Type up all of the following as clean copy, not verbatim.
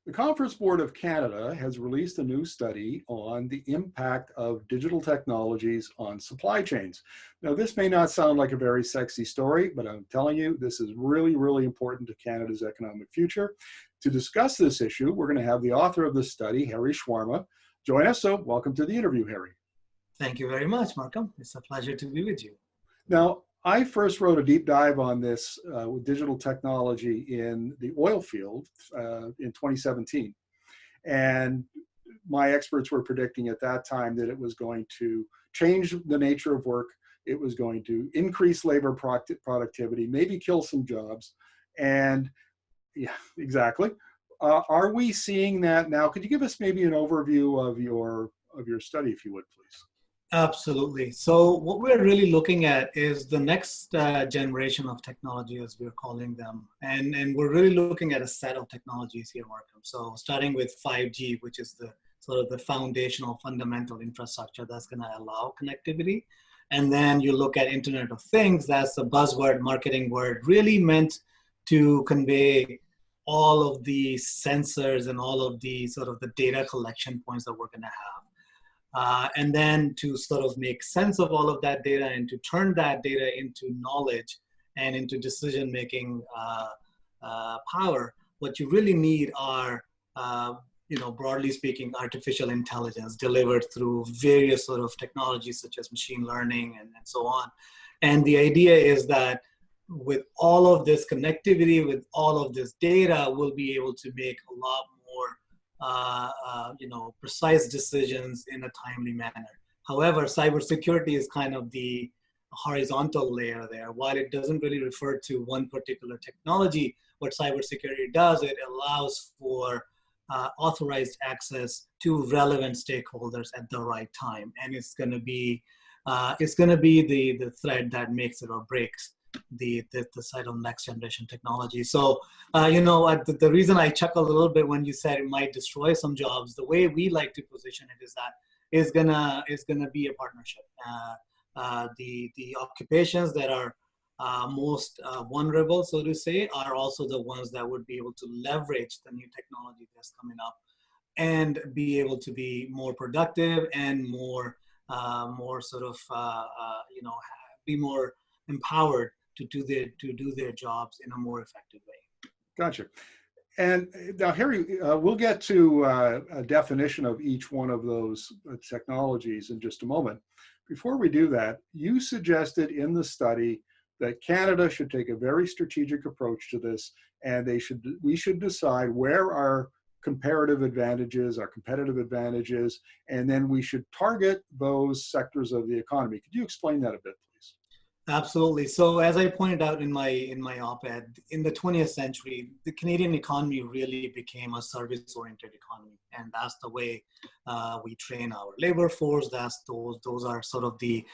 The Conference Board of Canada has released a new study on the impact of digital technologies on supply chains. Now, this may not sound like a very sexy story, but I'm telling you, this is really, really important to Canada's economic future. To discuss this issue, we're going to have the author of the study, Harry Sharma, join us. So welcome to the interview, Harry. Thank you very much, Markham. It's a pleasure to be with you. Now, I first wrote a deep dive on this with digital technology in the oil field in 2017. And my experts were predicting at that time that it was going to change the nature of work. It was going to increase labor productivity, maybe kill some jobs. And yeah, exactly. Are we seeing that now? Could you give us maybe an overview of your study, if you would, please? Absolutely. So what we're really looking at is the next generation of technology, as we're calling them. And we're really looking at a set of technologies here, Markham. So starting with 5G, which is the sort of the foundational fundamental infrastructure that's going to allow connectivity. And then you look at Internet of Things, that's a buzzword, marketing word, really meant to convey all of the sensors and all of the sort of the data collection points that we're going to have. And then to sort of make sense of all of that data and to turn that data into knowledge and into decision-making power, what you really need are, broadly speaking, artificial intelligence delivered through various sort of technologies such as machine learning and so on. And the idea is that with all of this connectivity, with all of this data, we'll be able to make a lot more precise decisions in a timely manner. However, cybersecurity is kind of the horizontal layer there. While it doesn't really refer to one particular technology, what cybersecurity does, it allows for authorized access to relevant stakeholders at the right time, and it's going to be the thread that makes it or breaks the side of next generation technology. So, the reason I chuckle a little bit when you said it might destroy some jobs, the way we like to position it is that it's gonna be a partnership. The occupations that are most vulnerable, so to say, are also the ones that would be able to leverage the new technology that's coming up and be able to be more productive and more sort of be more empowered to do their jobs in a more effective way. Gotcha. And now, Harry, we'll get to a definition of each one of those technologies in just a moment. Before we do that, you suggested in the study that Canada should take a very strategic approach to this, and we should decide where our comparative advantages, our competitive advantages, and then we should target those sectors of the economy. Could you explain that a bit, please? Absolutely. So as I pointed out in my op-ed, in the 20th century, the Canadian economy really became a service-oriented economy, and that's the way we train our labor force. Those are sort of the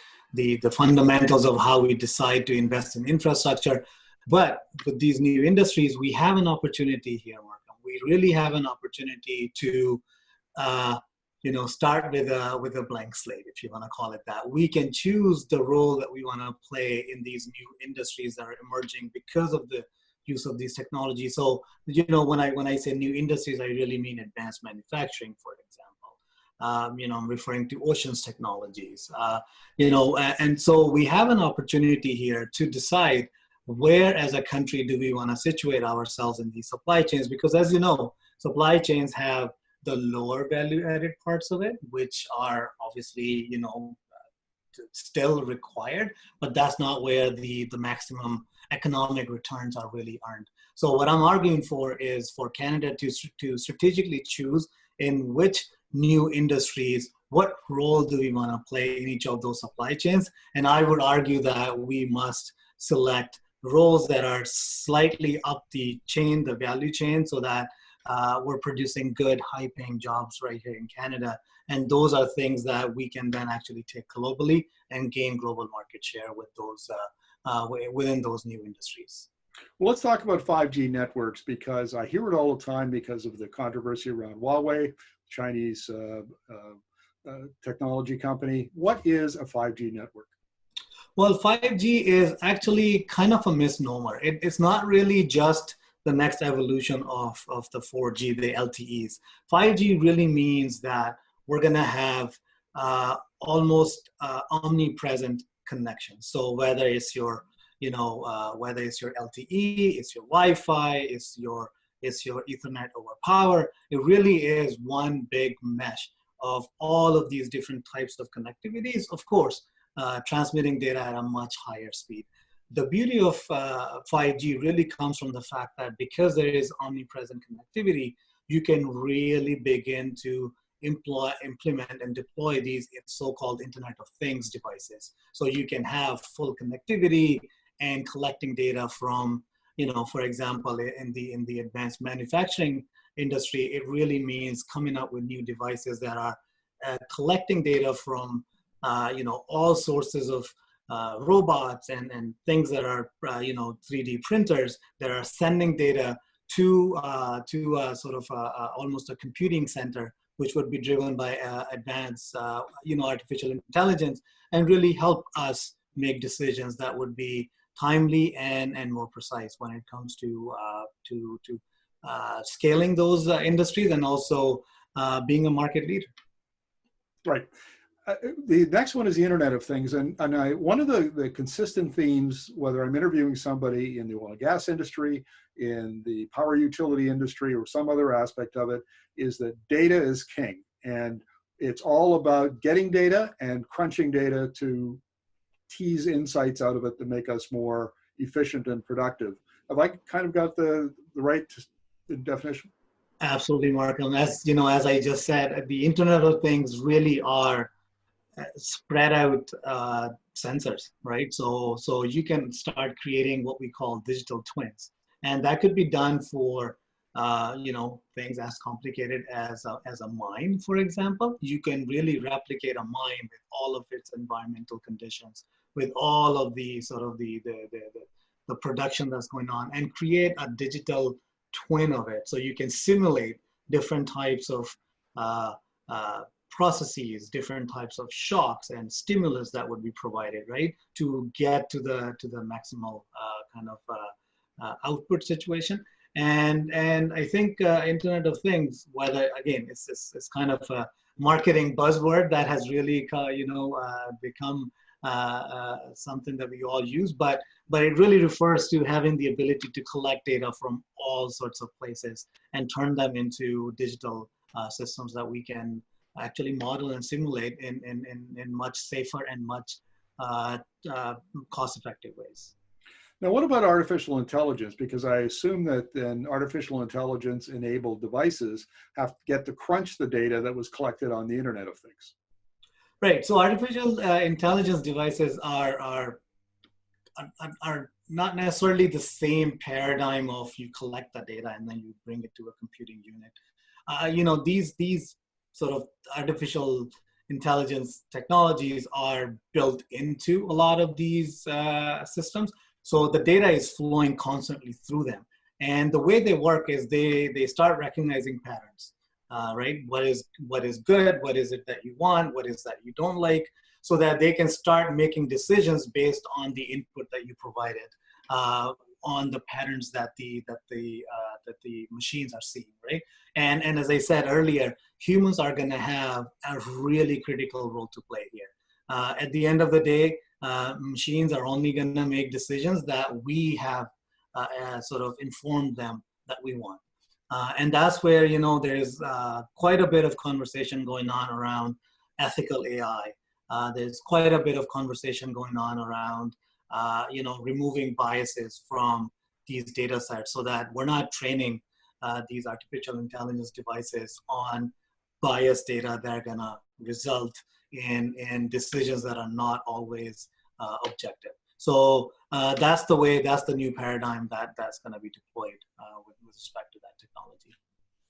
fundamentals of how we decide to invest in infrastructure. But with these new industries, we have an opportunity here, Markham. We really have an opportunity to start with a blank slate, if you want to call it that. We can choose the role that we want to play in these new industries that are emerging because of the use of these technologies. So, when I say new industries, I really mean advanced manufacturing, for example. I'm referring to oceans technologies. And so we have an opportunity here to decide where, as a country, do we want to situate ourselves in these supply chains? Because, as you know, supply chains have the lower value added parts of it, which are obviously, still required, but that's not where the maximum economic returns are really earned. So what I'm arguing for is for Canada to strategically choose in which new industries, what role do we want to play in each of those supply chains? And I would argue that we must select roles that are slightly up the chain, the value chain, so that we're producing good, high-paying jobs right here in Canada. And those are things that we can then actually take globally and gain global market share with those within those new industries. Well, let's talk about 5G networks, because I hear it all the time because of the controversy around Huawei, Chinese technology company. What is a 5G network? Well, 5G is actually kind of a misnomer. It's not really just the next evolution of the 4G, the LTEs. 5G really means that we're going to have almost omnipresent connection. So whether it's your, whether it's your LTE, it's your Wi-Fi, it's your Ethernet over power, it really is one big mesh of all of these different types of connectivities, of course, transmitting data at a much higher speed. The beauty of 5G really comes from the fact that because there is omnipresent connectivity, you can really begin to implement and deploy these so-called Internet of Things devices. So you can have full connectivity and collecting data from, for example, in the advanced manufacturing industry, it really means coming up with new devices that are collecting data from, all sources of robots and things that are, 3D printers that are sending data to sort of almost a computing center, which would be driven by advanced, artificial intelligence, and really help us make decisions that would be timely and more precise when it comes to scaling those industries and also being a market leader. Right. The next one is the Internet of Things. And one of the consistent themes, whether I'm interviewing somebody in the oil and gas industry, in the power utility industry, or some other aspect of it, is that data is king. And it's all about getting data and crunching data to tease insights out of it to make us more efficient and productive. Have I kind of got the right definition? Absolutely, Markham. As I just said, the Internet of Things really are spread out sensors, right? So you can start creating what we call digital twins, and that could be done for things as complicated as a mine, for example. You can really replicate a mine with all of its environmental conditions, with all of the sort of the production that's going on, and create a digital twin of it. So you can simulate different types of processes, different types of shocks and stimulus that would be provided, right, to get to the maximal kind of output situation. And I think Internet of Things, whether again it's kind of a marketing buzzword that has really become something that we all use, but it really refers to having the ability to collect data from all sorts of places and turn them into digital systems that we can actually model and simulate in much safer and much cost-effective ways. Now, what about artificial intelligence? Because I assume that then artificial intelligence enabled devices have to get to crunch the data that was collected on the Internet of Things. Right. So artificial intelligence devices are not necessarily the same paradigm of you collect the data and then you bring it to a computing unit. These sort of artificial intelligence technologies are built into a lot of these systems. So the data is flowing constantly through them. And the way they work is they start recognizing patterns, right? What is good? What is it that you want? What is that you don't like? So that they can start making decisions based on the input that you provided, on the patterns that the machines are seeing, right? And as I said earlier, humans are going to have a really critical role to play here. At the end of the day, machines are only going to make decisions that we have sort of informed them that we want. And that's where, there's quite a bit of conversation going on around ethical AI. There's quite a bit of conversation going on around, removing biases from these data sets so that we're not training these artificial intelligence devices on biased data that are going to result in decisions that are not always objective. So that's the new paradigm that's going to be deployed with respect to that technology.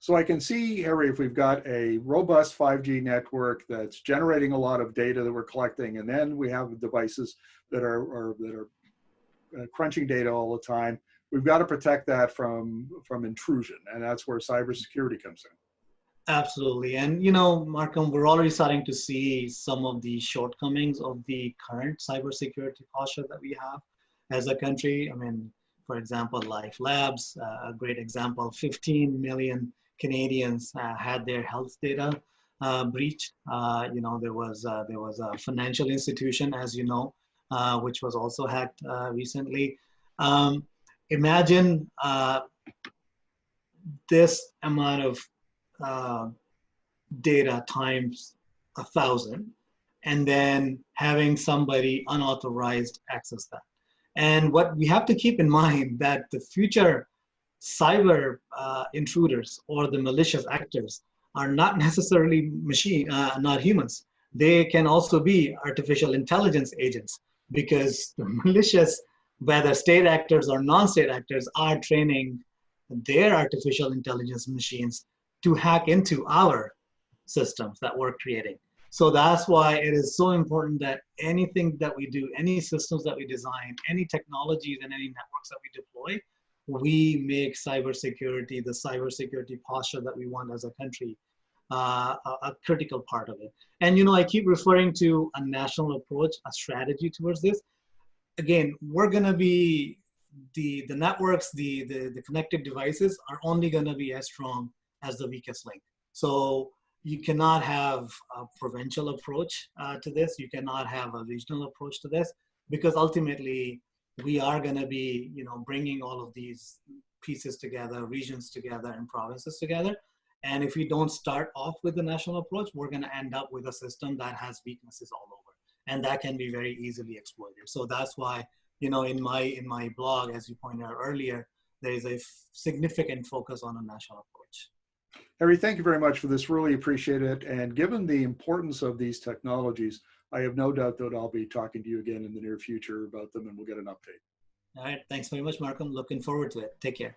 So I can see, Harry, if we've got a robust 5G network that's generating a lot of data that we're collecting, and then we have devices that are crunching data all the time, we've got to protect that from intrusion, and that's where cybersecurity comes in. Absolutely. And, Markham, we're already starting to see some of the shortcomings of the current cybersecurity posture that we have as a country. I mean, For example, Life Labs, a great example. 15 million Canadians had their health data breached. There was a financial institution, as you know, which was also hacked recently. Imagine this amount of data times 1,000, and then having somebody unauthorized access that. And what we have to keep in mind that the future cyber intruders or the malicious actors are not necessarily not humans. They can also be artificial intelligence agents, because the malicious, whether state actors or non-state actors, are training their artificial intelligence machines to hack into our systems that we're creating. So that's why it is so important that anything that we do, any systems that we design, any technologies and any networks that we deploy, we make cybersecurity, the cybersecurity posture that we want as a country, a critical part of it. And I keep referring to a national approach, a strategy towards this. Again, we're going to be the networks, the connected devices are only going to be as strong as the weakest link. So you cannot have a provincial approach to this. You cannot have a regional approach to this, because ultimately we are going to be, bringing all of these pieces together, regions together, and provinces together. And if we don't start off with the national approach, we're going to end up with a system that has weaknesses all over, and that can be very easily exploited. So that's why, in my blog, as you pointed out earlier, there is a significant focus on a national approach. Harry, thank you very much for this. Really appreciate it. And given the importance of these technologies, I have no doubt that I'll be talking to you again in the near future about them, and we'll get an update. All right. Thanks very much, Markham. Looking forward to it. Take care.